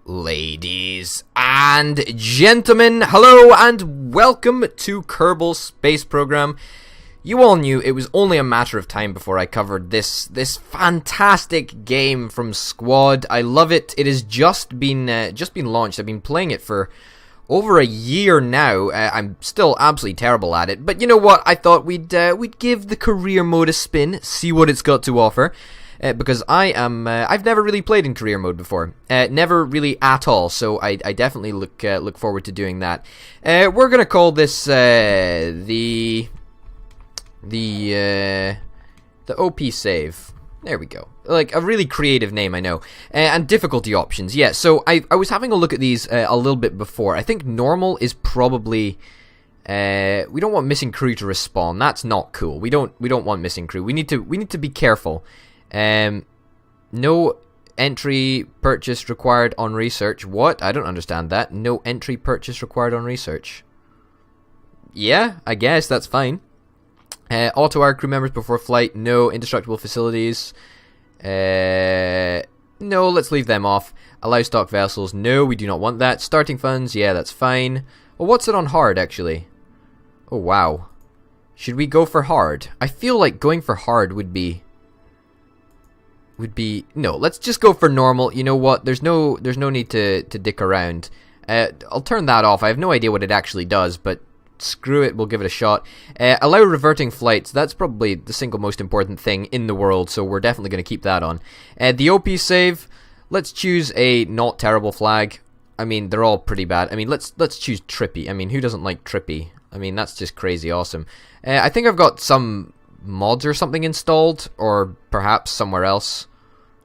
Ladies and gentlemen, hello and welcome to Kerbal Space Program. You all knew it was only a matter of time before I covered this fantastic game from Squad. I love it. It has just been launched. I've been playing it for over a year now. I'm still absolutely terrible at it, but you know what? I thought we'd give the career mode a spin, see what it's got to offer. Because I've never really played in career mode before, never really at all. So I definitely look forward to doing that. We're gonna call this the OP save. There we go. Like a really creative name, I know. And difficulty options, yeah. So I was having a look at these a little bit before. I think normal is probably. We don't want missing crew to respawn. That's not cool. We don't want missing crew. We need to be careful. No entry purchase required on research. What? I don't understand that. No entry purchase required on research. Yeah, I guess that's fine. Auto-wire crew members before flight. No indestructible facilities. No, let's leave them off. Allow stock vessels. No, we do not want that. Starting funds. Yeah, that's fine. Well, what's it on hard, actually? Oh, wow. Should we go for hard? I feel like going for hard would be no, let's just go for normal. You know what, there's no need to dick around. I'll turn that off. I have no idea what it actually does, but screw it, we'll give it a shot. Allow reverting flights. That's probably the single most important thing in the world, so we're definitely going to keep that on. The OP save, let's choose a not terrible flag. I mean, they're all pretty bad. I mean, let's choose Trippy. I mean, who doesn't like Trippy? I mean, that's just crazy awesome. I think I've got some mods or something installed, or perhaps somewhere else,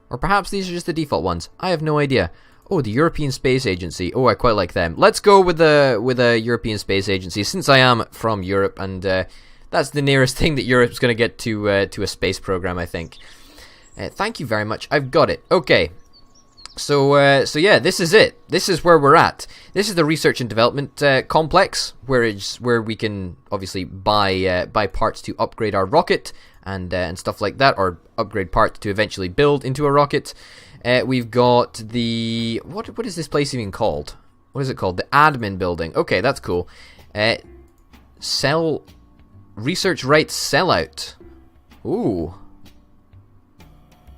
or perhaps these are just the default ones. I have no idea. Oh, the European Space Agency. Oh, I quite like them. Let's go with a European Space Agency, since I am from Europe, and that's the nearest thing that Europe's going to get to a space program, I think. Thank you very much. I've got it. Okay. So yeah, this is it. This is where we're at. This is the research and development complex, where we can obviously buy parts to upgrade our rocket and stuff like that, or upgrade parts to eventually build into a rocket. We've got the what is this place even called? What is it called? The admin building. Okay, that's cool. Sell research rights sellout. Ooh.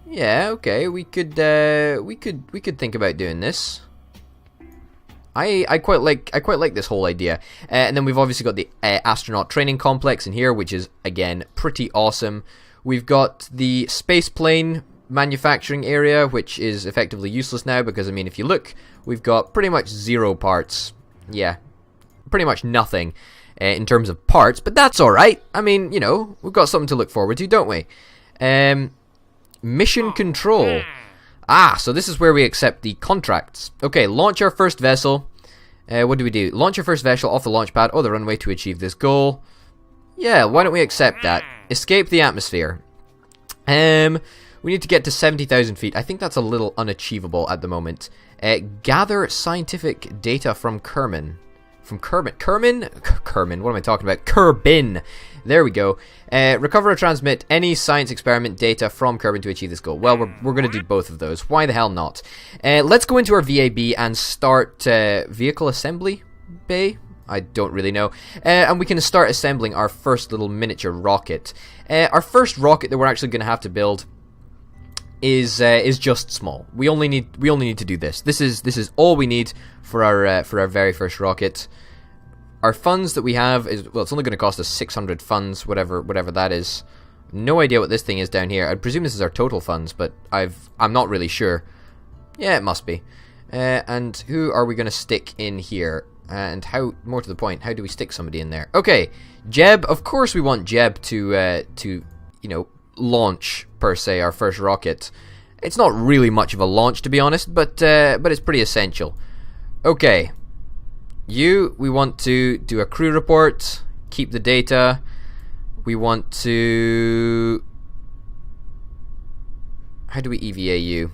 Yeah, okay, we could think about doing this. I quite like this whole idea. And then we've obviously got the astronaut training complex in here, which is again pretty awesome. We've got the space plane manufacturing area, which is effectively useless now because I mean, if you look, we've got pretty much 0 parts. Yeah, pretty much nothing in terms of parts, but that's all right. I mean, you know, we've got something to look forward to, don't we? Mission control. So this is where we accept the contracts. Okay, launch our first vessel. What do we do? Launch your first vessel off the launch pad or the runway to achieve this goal. Yeah, why don't we accept that? Escape the atmosphere. We need to get to 70,000 feet. I think that's a little unachievable at the moment. Gather scientific data from Kerman. From Kerman, what am I talking about? Kerbin. There we go. Recover or transmit any science experiment data from Kerbin to achieve this goal. Well, we're going to do both of those. Why the hell not? Let's go into our VAB and start vehicle assembly bay. I don't really know. And we can start assembling our first little miniature rocket. Our first rocket that we're actually going to have to build is just small. We only need to do this. This is all we need for our very first rocket. Our funds that we have is, well, it's only going to cost us 600 funds, whatever that is. No idea what this thing is down here. I presume this is our total funds, but I'm not really sure. Yeah, it must be. And who are we going to stick in here? And how, more to the point, how do we stick somebody in there? Okay, Jeb. Of course we want Jeb to you know, launch per se our first rocket. It's not really much of a launch, to be honest, but it's pretty essential. Okay. We want to do a crew report, keep the data. We want to... How do we EVA you?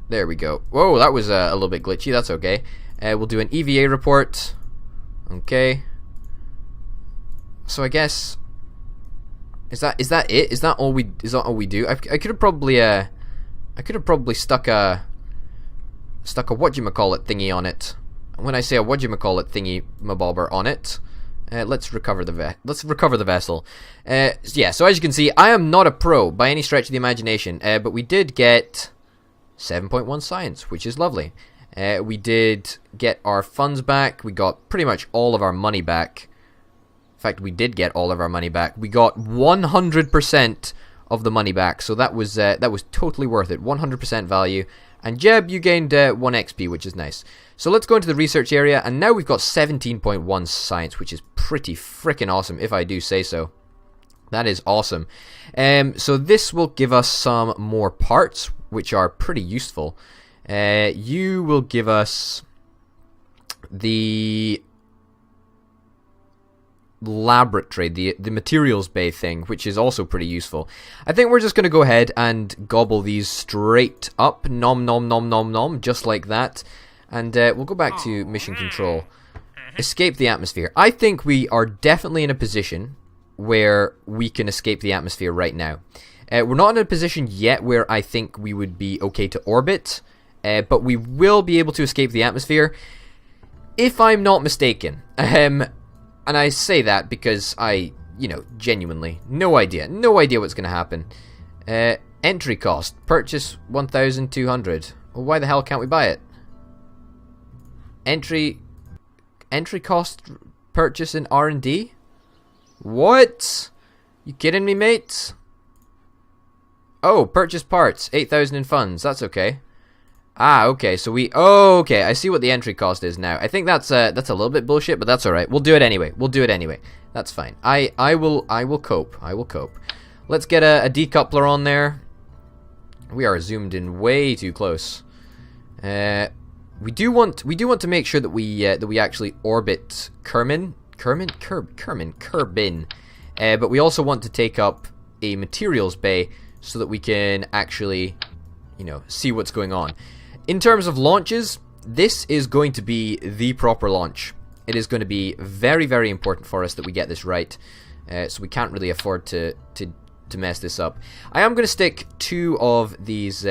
There we go. Whoa, that was a little bit glitchy. That's okay. We'll do an EVA report. Okay. So I guess... Is that it? Is that all we do? I could have probably stuck a stuck a whatchamacallit thingy on it. When I say a whatchamacallit thingy mabobber on it, let's recover the vessel. Yeah, so as you can see, I am not a pro by any stretch of the imagination, but we did get 7.1 science, which is lovely. We did get our funds back. We got pretty much all of our money back. In fact, we did get all of our money back. We got 100% of the money back, so that was totally worth it. 100% value. And Jeb, you gained 1 XP, which is nice. So let's go into the research area, and now we've got 17.1 science, which is pretty freaking awesome, if I do say so. That is awesome. So this will give us some more parts, which are pretty useful. You will give us the laboratory, the materials bay thing, which is also pretty useful. I think we're just going to go ahead and gobble these straight up, nom nom nom nom nom, just like that. And we'll go back to mission control. Escape the atmosphere. I think we are definitely in a position where we can escape the atmosphere right now. We're not in a position yet where I think we would be okay to orbit, but we will be able to escape the atmosphere, if I'm not mistaken. And I say that because I, genuinely, no idea what's going to happen. Entry cost, purchase 1,200. Well, why the hell can't we buy it? Entry cost, purchase in R&D? What? You kidding me, mates? Oh, purchase parts, 8,000 in funds, that's okay. Ah, okay, so okay, I see what the entry cost is now. I think that's a little bit bullshit, but that's alright. We'll do it anyway. That's fine. I will cope. Let's get a decoupler on there. We are zoomed in way too close. We do want to make sure that we actually orbit Kerbin. But we also want to take up a materials bay so that we can actually, see what's going on. In terms of launches, this is going to be the proper launch. It is going to be very, very important for us that we get this right. So we can't really afford to mess this up. I am going to stick 2 of these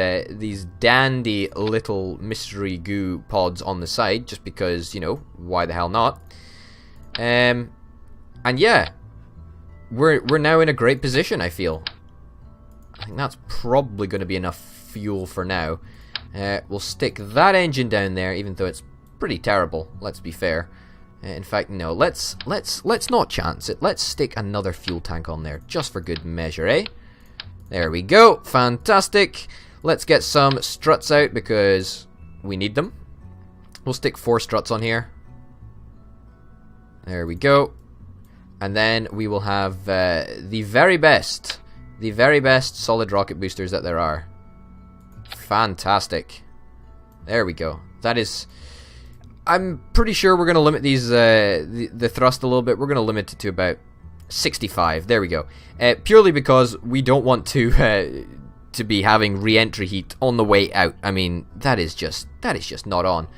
dandy little mystery goo pods on the side, just because, why the hell not? And yeah, we're now in a great position, I feel. I think that's probably going to be enough fuel for now. We'll stick that engine down there, even though it's pretty terrible, let's be fair. In fact, no, let's not chance it. Let's stick another fuel tank on there, just for good measure, eh? There we go, fantastic. Let's get some struts out, because we need them. We'll stick 4 struts on here. There we go. And then we will have the very best solid rocket boosters that there are. Fantastic. There we go. That is... I'm pretty sure we're going to limit these the thrust a little bit. We're going to limit it to about 65. There we go. Purely because we don't want to be having re-entry heat on the way out. I mean, that is just not on.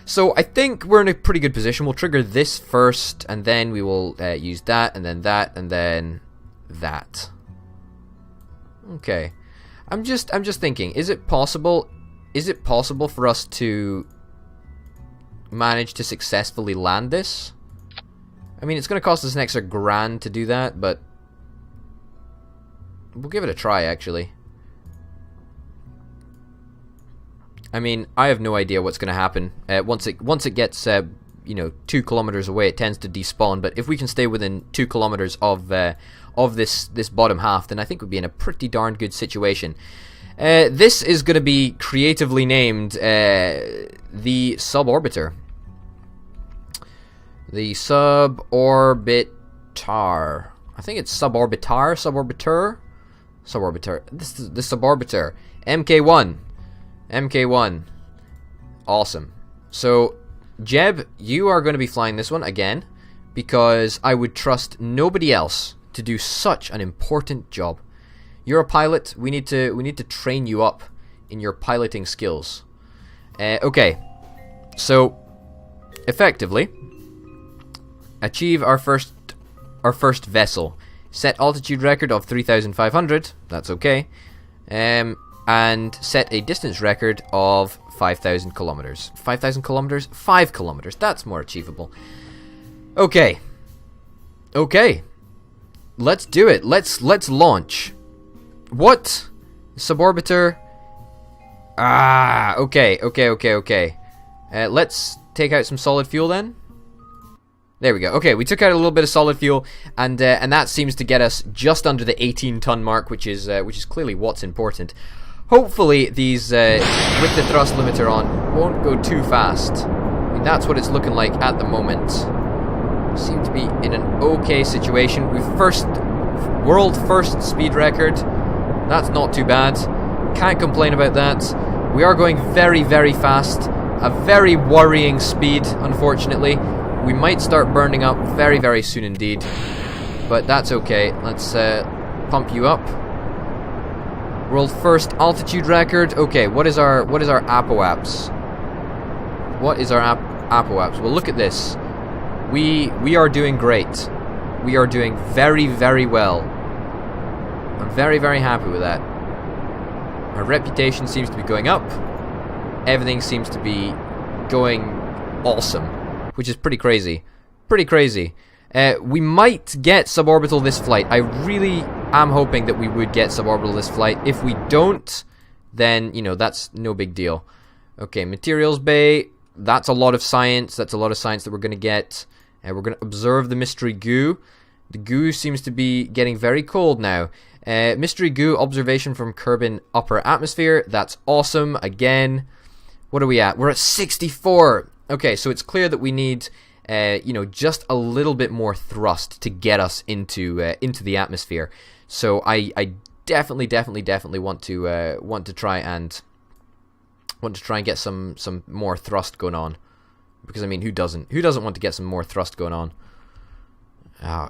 So I think we're in a pretty good position. We'll trigger this first, and then we will use that, and then that, and then that. Okay. I'm just thinking, is it possible for us to manage to successfully land this? I mean, it's going to cost us an extra grand to do that, but we'll give it a try, actually. I mean, I have no idea what's going to happen. Once it gets 2 kilometers away, it tends to despawn, but if we can stay within 2 kilometers of this bottom half, then I think we'd be in a pretty darn good situation. This is going to be creatively named the Suborbiter. The Suborbitar. I think it's Suborbiter. This is the Suborbiter. MK1. Awesome. So, Jeb, you are going to be flying this one again, because I would trust nobody else to do such an important job. You're a pilot. We need to train you up in your piloting skills. Okay. So, effectively, achieve our first vessel. Set altitude record of 3,500. That's okay. And set a distance record of 5,000 kilometers. 5,000 kilometers? 5 kilometers. That's more achievable. Okay. Okay. Let's do it. Let's launch. What? Suborbiter. Ah, okay. Let's take out some solid fuel then. There we go. Okay, we took out a little bit of solid fuel, and that seems to get us just under the 18-ton mark, which is clearly what's important. Hopefully, these with the thrust limiter on won't go too fast. I mean, that's what it's looking like at the moment. Seem to be in an okay situation. World first speed record. That's not too bad. Can't complain about that. We are going very, very fast. A very worrying speed, unfortunately. We might start burning up very, very soon indeed. But that's okay. Let's pump you up. World first altitude record. Okay, what is our APOAPS? What is our APOAPS? Well, look at this. We are doing great. We are doing very, very well. I'm very, very happy with that. Our reputation seems to be going up. Everything seems to be going awesome, which is pretty crazy. Pretty crazy. We might get suborbital this flight. I really am hoping that we would get suborbital this flight. If we don't, then, you know, that's no big deal. Okay, materials bay. That's a lot of science. That's a lot of science that we're going to get. We're going to observe the mystery goo. The goo seems to be getting very cold now. Mystery goo observation from Kerbal upper atmosphere. That's awesome. Again, what are we at? We're at 64. Okay, so it's clear that we need, you know, just a little bit more thrust to get us into the atmosphere. So I definitely want to try and get some more thrust going on, because I mean, who doesn't want to get some more thrust going on?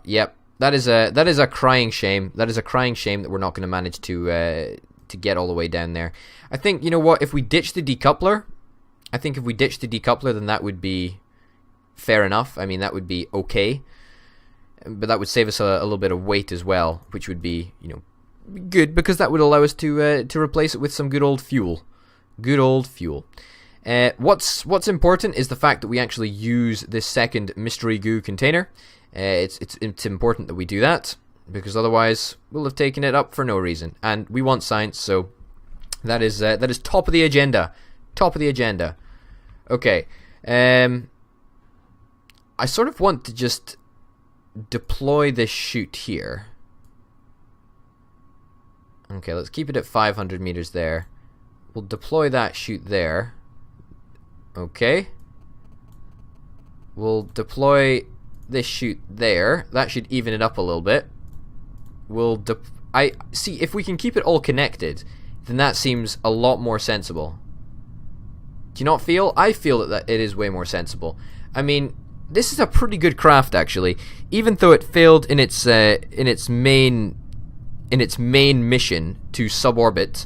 Yep, that is a crying shame. That is a crying shame that we're not going to manage to get all the way down there. I think, you know what, if we ditch the decoupler. Then that would be fair enough. I mean, that would be okay. But that would save us a little bit of weight as well, which would be, you know, good, because that would allow us to replace it with some good old fuel. Good old fuel. What's important is the fact that we actually use this second mystery goo container. It's important that we do that, because otherwise we'll have taken it up for no reason. And we want science, so that is top of the agenda. Top of the agenda. Okay, I sort of want to just deploy this chute here. Okay, let's keep it at 500 meters there. We'll deploy that chute there. Okay. We'll deploy this chute there. That should even it up a little bit. I see, if we can keep it all connected, then that seems a lot more sensible. Do you not feel? I feel that it is way more sensible. I mean, this is a pretty good craft, actually. Even though it failed in its main mission to suborbit,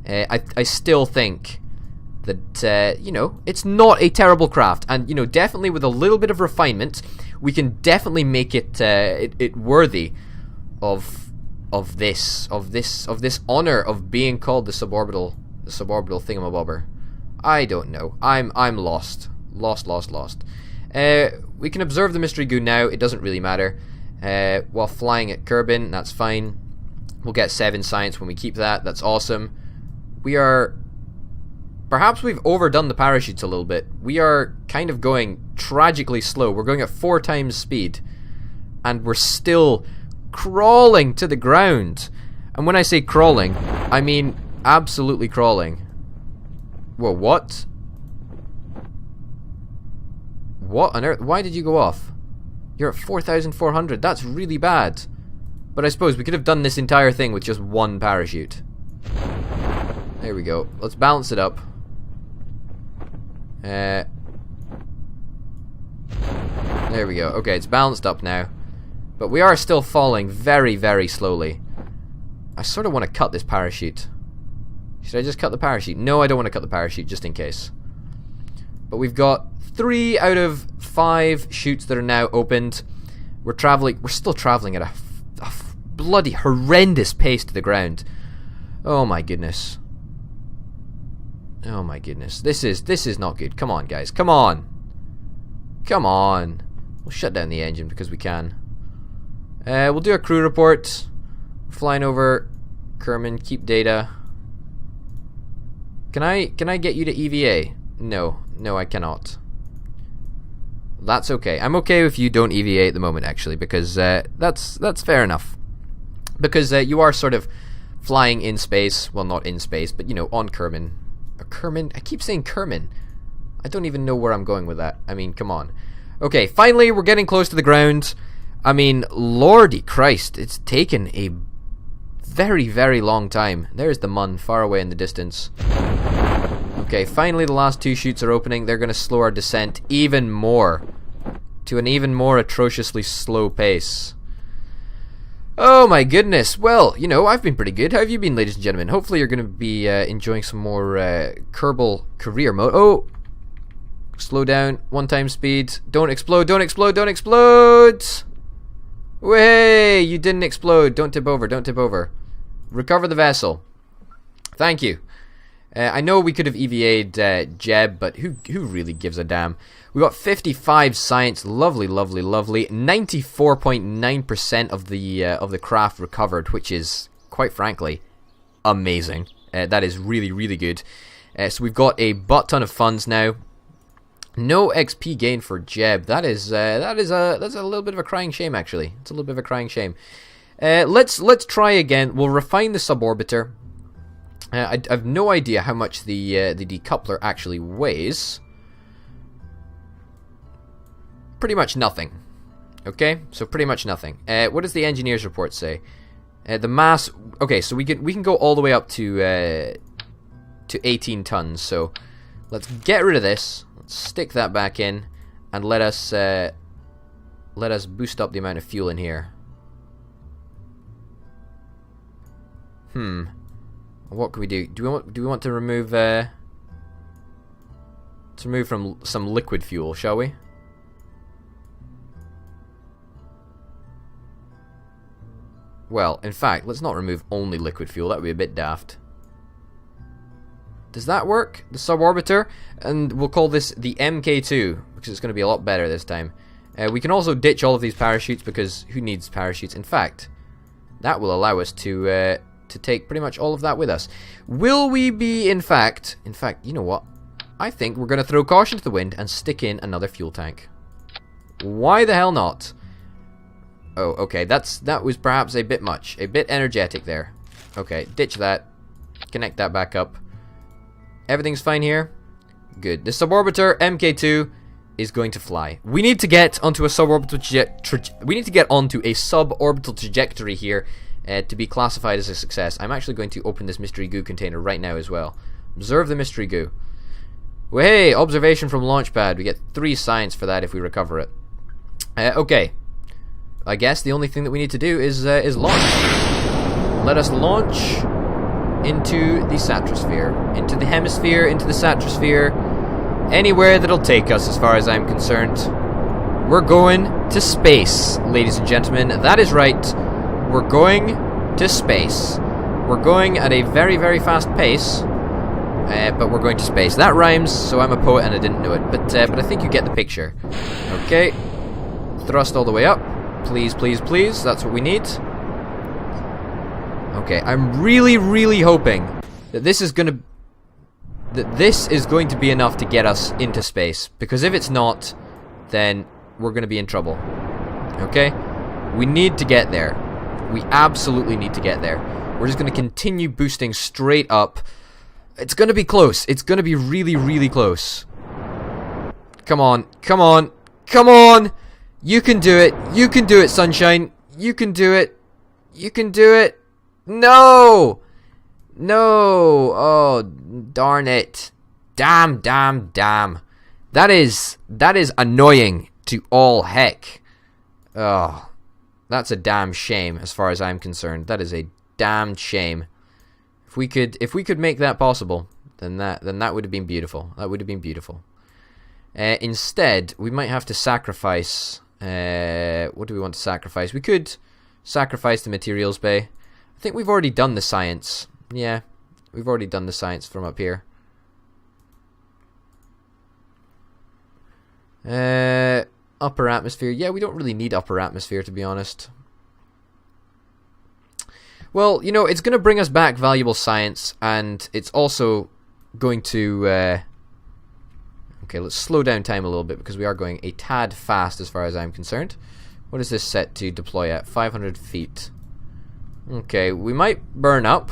I still think that you know, it's not a terrible craft, and you know, definitely with a little bit of refinement, we can definitely make it it worthy of this honor of being called the suborbital thingamabobber. I don't know. I'm lost. Lost. We can observe the mystery goo now. It doesn't really matter. While flying at Kerbal, that's fine. We'll get 7 science when we keep that. That's awesome. Perhaps we've overdone the parachutes a little bit. We are kind of going tragically slow. We're going at 4 times speed, and we're still crawling to the ground. And when I say crawling, I mean absolutely crawling. Whoa, what? What on earth? Why did you go off? You're at 4,400. That's really bad. But I suppose we could have done this entire thing with just 1 parachute. There we go. Let's balance it up. There we go. Okay, it's balanced up now. But we are still falling very, very slowly. I sort of want to cut this parachute. Should I just cut the parachute? No, I don't want to cut the parachute, just in case. But we've got 3 out of 5 chutes that are now opened. We're still traveling at a bloody horrendous pace to the ground. Oh my goodness. Oh my goodness. This is not good. Come on, guys. Come on. Come on. We'll shut down the engine because we can. We'll do a crew report. Flying over Kerman, keep data. Can I get you to EVA? No. No, I cannot. That's okay. I'm okay if you don't EVA at the moment, actually, because that's fair enough. Because you are sort of flying in space. Well, not in space, but, you know, on Kerman. Kerman? I keep saying Kerman. I don't even know where I'm going with that. I mean, come on. Okay, finally, we're getting close to the ground. I mean, lordy Christ, it's taken a very, very long time. There's the Mun far away in the distance. Okay, finally the last two chutes are opening. They're going to slow our descent even more. To an even more atrociously slow pace. Oh my goodness. Well, you know, I've been pretty good. How have you been, ladies and gentlemen? Hopefully you're going to be enjoying some more Kerbal career mode. Oh! Slow down. 1 speed. Don't explode. Don't explode. Don't explode! Way! You didn't explode. Don't tip over. Don't tip over. Recover the vessel. Thank you. I know we could have EVA'd Jeb, but who really gives a damn? We got 55 science. Lovely, lovely, lovely. 94.9% of the craft recovered, which is, quite frankly, amazing. That is really, really good. So we've got a butt ton of funds now. No XP gain for Jeb. That's a little bit of a crying shame, actually. It's a little bit of a crying shame. Let's try again. We'll refine the suborbiter. I have no idea how much the decoupler actually weighs. Pretty much nothing. Okay, so pretty much nothing. What does the engineer's report say? The mass. Okay, so we can go all the way up to 18 tons. So let's get rid of this. Let's stick that back in, and let us boost up the amount of fuel in here. What can we do? Do we want to remove from some liquid fuel, shall we? Well, in fact, let's not remove only liquid fuel. That would be a bit daft. Does that work? The suborbiter? And we'll call this the MK2, because it's going to be a lot better this time. We can also ditch all of these parachutes, because who needs parachutes? In fact, that will allow us to take pretty much all of that with us. Will we be, in fact, you know what? I think we're going to throw caution to the wind and stick in another fuel tank. Why the hell not? Oh, okay, that was perhaps a bit much. A bit energetic there. Okay, ditch that. Connect that back up. Everything's fine here? Good. The suborbiter, MK2, is going to fly. We need to get onto a suborbital trajectory here to be classified as a success. I'm actually going to open this mystery goo container right now as well. Observe the mystery goo. Well, hey, observation from launch pad. We get 3 science for that if we recover it. Okay. I guess the only thing that we need to do is launch. Let us launch into the stratosphere, into the hemisphere, into the stratosphere, anywhere that'll take us as far as I'm concerned. We're going to space, ladies and gentlemen. That is right. We're going to space. We're going at a very, very fast pace, but we're going to space. That rhymes, so I'm a poet and I didn't know it, but I think you get the picture. Okay. Thrust all the way up. Please, please, please. That's what we need. Okay, I'm really, really hoping that this is going to be enough to get us into space. Because if it's not, then we're going to be in trouble. Okay? We need to get there. We absolutely need to get there. We're just going to continue boosting straight up. It's going to be close. It's going to be really, really close. Come on. Come on. Come on! You can do it. You can do it, sunshine. You can do it. You can do it. No! No! Oh, darn it. Damn, damn, damn. That is annoying to all heck. Oh, that's a damn shame as far as I'm concerned. That is a damned shame. If we could make that possible, then that would have been beautiful. That would have been beautiful. Instead, we might have to sacrifice. What do we want to sacrifice? We could sacrifice the materials bay. I think we've already done the science. Yeah, we've already done the science from up here. Upper atmosphere. Yeah, we don't really need upper atmosphere, to be honest. Well, you know, it's going to bring us back valuable science, and it's also going to... Okay, let's slow down time a little bit, because we are going a tad fast as far as I'm concerned. What is this set to deploy at? 500 feet. Okay, we might burn up,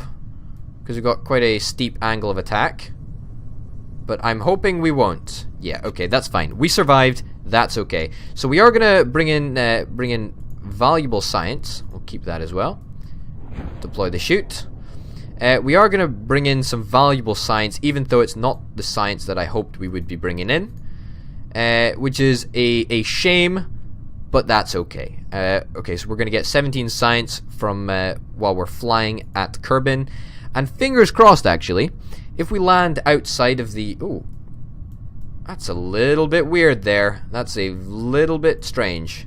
because we've got quite a steep angle of attack. But I'm hoping we won't. Yeah, okay, that's fine. We survived. That's okay. So we are going to bring in valuable science. We'll keep that as well. Deploy the chute. We are going to bring in some valuable science, even though it's not the science that I hoped we would be bringing in. Which is a shame, but that's okay. Okay, so we're going to get 17 science from while we're flying at Kerbin. And fingers crossed, actually, if we land outside of the... Ooh, that's a little bit weird there. That's a little bit strange.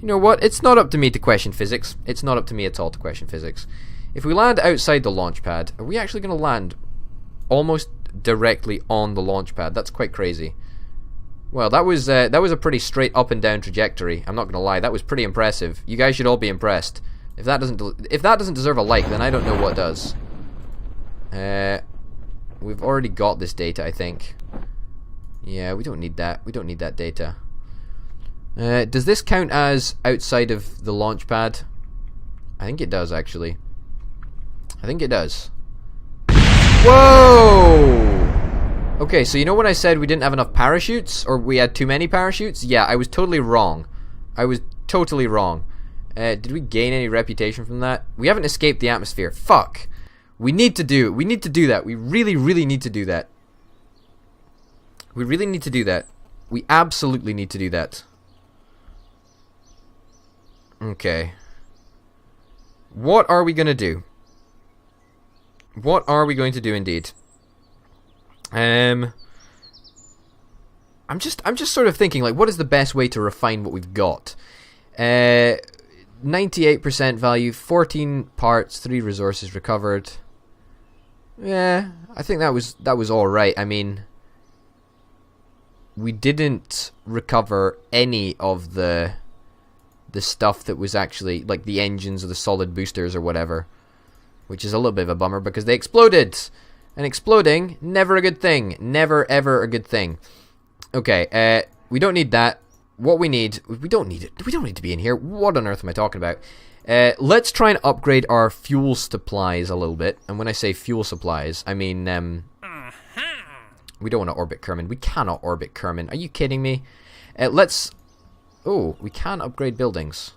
You know what? It's not up to me to question physics. It's not up to me at all to question physics. If we land outside the launch pad, are we actually going to land almost directly on the launch pad? That's quite crazy. Well, that was a pretty straight up and down trajectory. I'm not going to lie. That was pretty impressive. You guys should all be impressed. If that doesn't deserve a like, then I don't know what does. We've already got this data, I think. Yeah, we don't need that. We don't need that data. Does this count as outside of the launch pad? I think it does, actually. I think it does. Whoa! Okay, so you know when I said we didn't have enough parachutes? Or we had too many parachutes? Yeah, I was totally wrong. I was totally wrong. Did we gain any reputation from that? We haven't escaped the atmosphere. Fuck! We need to do that. We really, really need to do that. We really need to do that. We absolutely need to do that. Okay. What are we going to do? What are we going to do indeed? I'm just sort of thinking, like, what is the best way to refine what we've got? 98% value, 14 parts, 3 resources recovered. Yeah, I think that was all right. I mean, we didn't recover any of the stuff that was actually, like, the engines or the solid boosters or whatever, which is a little bit of a bummer because they exploded, and exploding, never a good thing, never ever a good thing. Okay, we don't need that. What we need, we don't need it. We don't need to be in here. What on earth am I talking about? Let's try and upgrade our fuel supplies a little bit. And when I say fuel supplies, I mean, we don't want to orbit Kerman. We cannot orbit Kerman. Are you kidding me? Let's... Oh, we can upgrade buildings.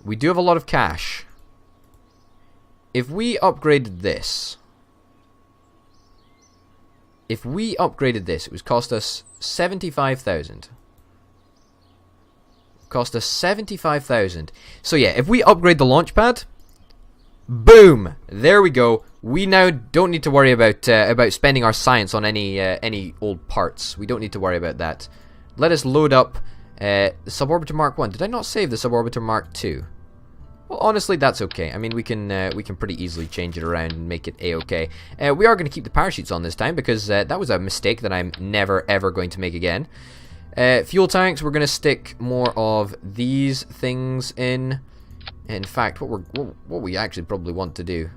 We do have a lot of cash. If we upgraded this... If we upgraded this, it would cost us 75,000. Cost us 75,000. So yeah, if we upgrade the launch pad, boom, there we go. We now don't need to worry about spending our science on any old parts. We don't need to worry about that. Let us load up the Suborbiter Mark 1. Did I not save the Suborbiter Mark 2? Well, honestly, that's okay. I mean, we can pretty easily change it around and make it a-okay. We are going to keep the parachutes on this time because that was a mistake that I'm never ever going to make again. Fuel tanks, we're going to stick more of these things in. In fact, what we actually probably want to do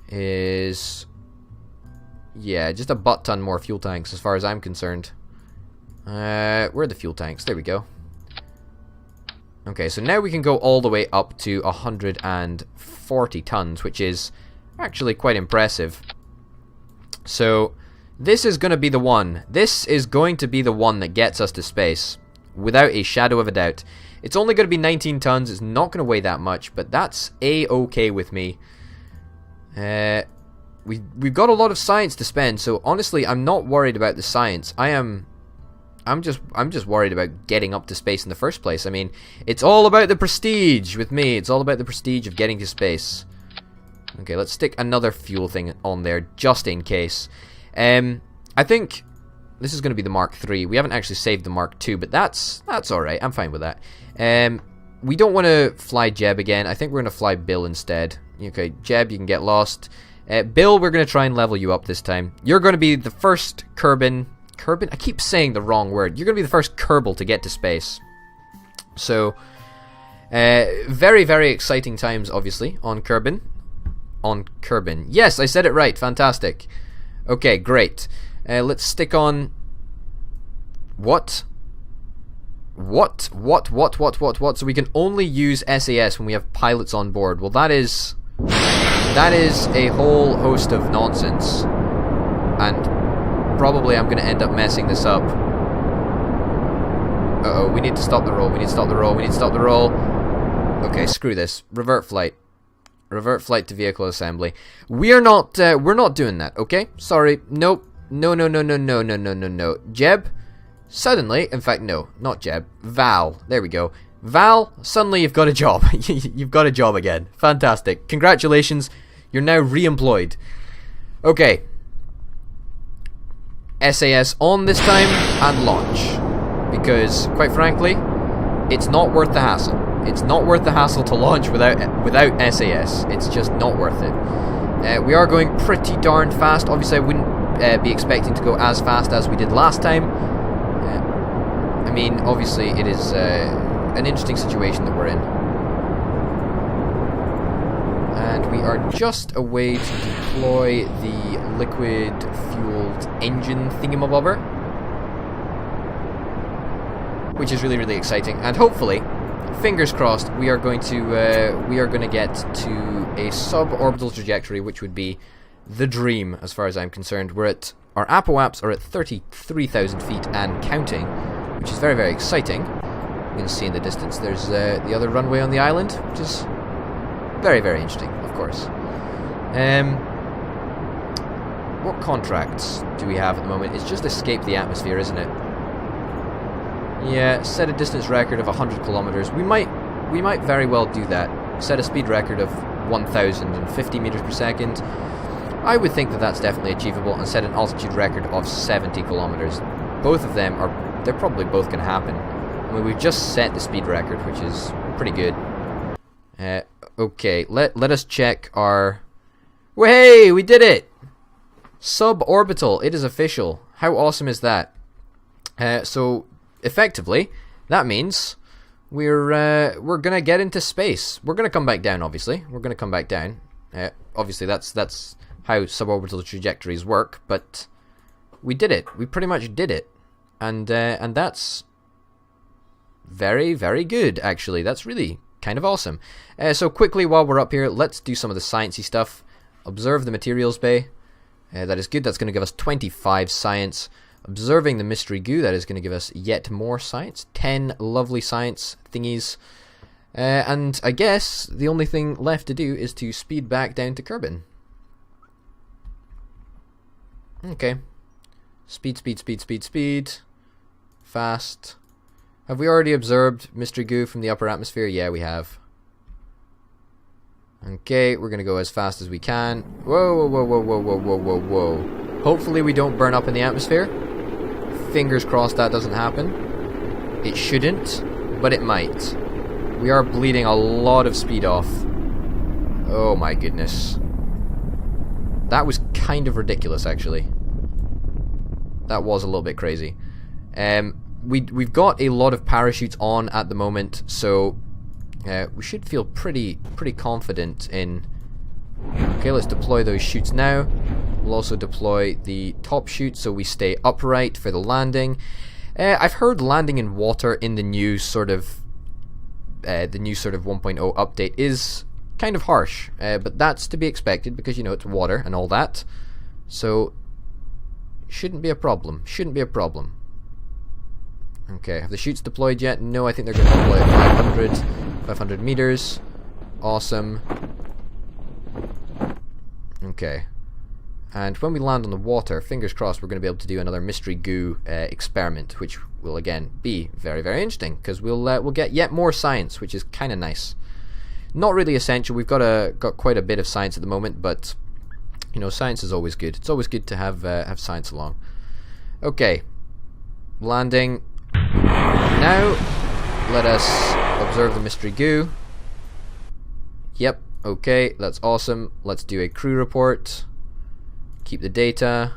is, yeah, just a butt ton more fuel tanks as far as I'm concerned. Where are the fuel tanks? There we go. Okay, so now we can go all the way up to 140 tons, which is actually quite impressive. So this is going to be the one. This is going to be the one that gets us to space, without a shadow of a doubt. It's only going to be 19 tons. It's not going to weigh that much, but that's a-okay with me. We've got a lot of science to spend, so honestly, I'm not worried about the science. I'm just worried about getting up to space in the first place. I mean, it's all about the prestige with me. It's all about the prestige of getting to space. Okay, let's stick another fuel thing on there just in case. I think this is going to be the Mark III. We haven't actually saved the Mark II, but that's alright. I'm fine with that. We don't want to fly Jeb again. I think we're going to fly Bill instead. Okay, Jeb, you can get lost. Bill, we're going to try and level you up this time. You're going to be the first Kerbin Kerbin? I keep saying the wrong word. You're going to be the first Kerbal to get to space. So, very, very exciting times, obviously, on Kerbin. On Kerbin. Yes, I said it right. Fantastic. Okay, great. Let's stick on... What? What? So we can only use SAS when we have pilots on board. Well, that is a whole host of nonsense. And probably I'm going to end up messing this up. Uh-oh, we need to stop the roll. We need to stop the roll. We need to stop the roll. Okay, screw this. Revert flight. Revert flight to vehicle assembly. We're not doing that, okay? Sorry. Nope. No. Jeb, suddenly, in fact, no, not Jeb. Val. There we go. Val, suddenly you've got a job. You've got a job again. Fantastic. Congratulations. You're now re-employed. Okay. SAS on this time and launch. Because, quite frankly, it's not worth the hassle. It's not worth the hassle to launch without SAS. It's just not worth it. We are going pretty darn fast. Obviously, I wouldn't be expecting to go as fast as we did last time. I mean, obviously, it is an interesting situation that we're in. And we are just a way to deploy the liquid-fueled engine thingamabobber, which is really, really exciting. And hopefully, fingers crossed, we are going to get to a suborbital trajectory, which would be the dream as far as I'm concerned. Our apoaps are at 33,000 feet and counting, which is very, very exciting. You can see in the distance there's the other runway on the island, which is very, very interesting, of course. What contracts do we have at the moment? It's just escape the atmosphere, isn't it? Yeah, set a distance record of 100 kilometers. We might very well do that. Set a speed record of 1,050 meters per second. I would think that that's definitely achievable, and set an altitude record of 70 kilometers. Both of them they're probably both going to happen. I mean, we've just set the speed record, which is pretty good. Okay, let us check our... Hey, we did it! Suborbital, it is official. How awesome is that? So, effectively, that means we're gonna get into space. We're gonna come back down, obviously. We're gonna come back down. Obviously, that's how suborbital trajectories work, but we did it. We pretty much did it. And that's very, very good, actually. That's really kind of awesome. So quickly, while we're up here, let's do some of the sciencey stuff. Observe the materials bay. That is good. That's going to give us 25 science. Observing the mystery goo. That is going to give us yet more science. 10 lovely science thingies. And I guess the only thing left to do is to speed back down to Kerbin. Okay. Speed. Fast. Have we already observed mystery goo from the upper atmosphere? Yeah, we have. Okay, we're gonna go as fast as we can. Whoa. Hopefully we don't burn up in the atmosphere. Fingers crossed that doesn't happen. It shouldn't, but it might. We are bleeding a lot of speed off. Oh my goodness. That was kind of ridiculous, actually. That was a little bit crazy. We've got a lot of parachutes on at the moment, so we should feel pretty confident in... Okay, let's deploy those chutes now. We'll also deploy the top chute so we stay upright for the landing. I've heard landing in water in the new sort of 1.0 update is kind of harsh, but that's to be expected because, you know, it's water and all that. So shouldn't be a problem. Okay, have the chutes deployed yet? No, I think they're going to deploy at 500 meters. Awesome. Okay. And when we land on the water, fingers crossed, we're going to be able to do another mystery goo experiment, which will again be very, very interesting because we'll get yet more science, which is kind of nice. Not really essential. We've got quite a bit of science at the moment, but you know, science is always good. It's always good to have science along. Okay, landing. Now, let us observe the mystery goo. Yep. Okay, that's awesome. Let's do a crew report. Keep the data.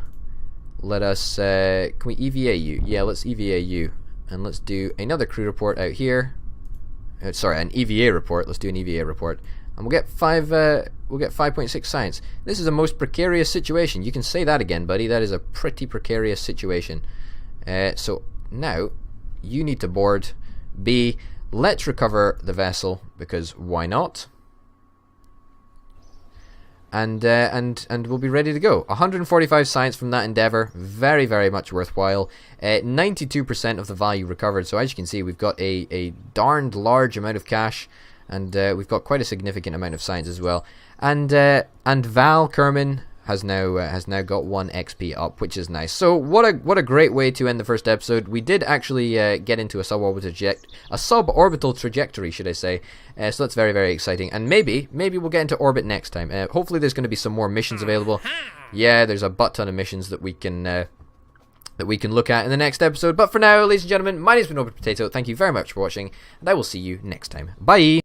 let us, can we EVA you? Yeah, let's EVA you. And let's do another crew report out here. Sorry, an EVA report. Let's do an EVA report. And we'll get 5.6 science. This is a most precarious situation. You can say that again, buddy. That is a pretty precarious situation. So now you need to board. B, let's recover the vessel, because why not? And we'll be ready to go. 145 science from that endeavor, very, very much worthwhile. 92% of the value recovered. So as you can see, we've got a darned large amount of cash, and we've got quite a significant amount of science as well. And Val Kerman has now got 1 XP up, which is nice. So what a great way to end the first episode. We did actually get into a suborbital trajectory, should I say? So that's very, very exciting. And maybe we'll get into orbit next time. Hopefully there's going to be some more missions available. Yeah, there's a butt ton of missions that we can look at in the next episode. But for now, ladies and gentlemen, my name's been Orbit Potato. Thank you very much for watching, and I will see you next time. Bye.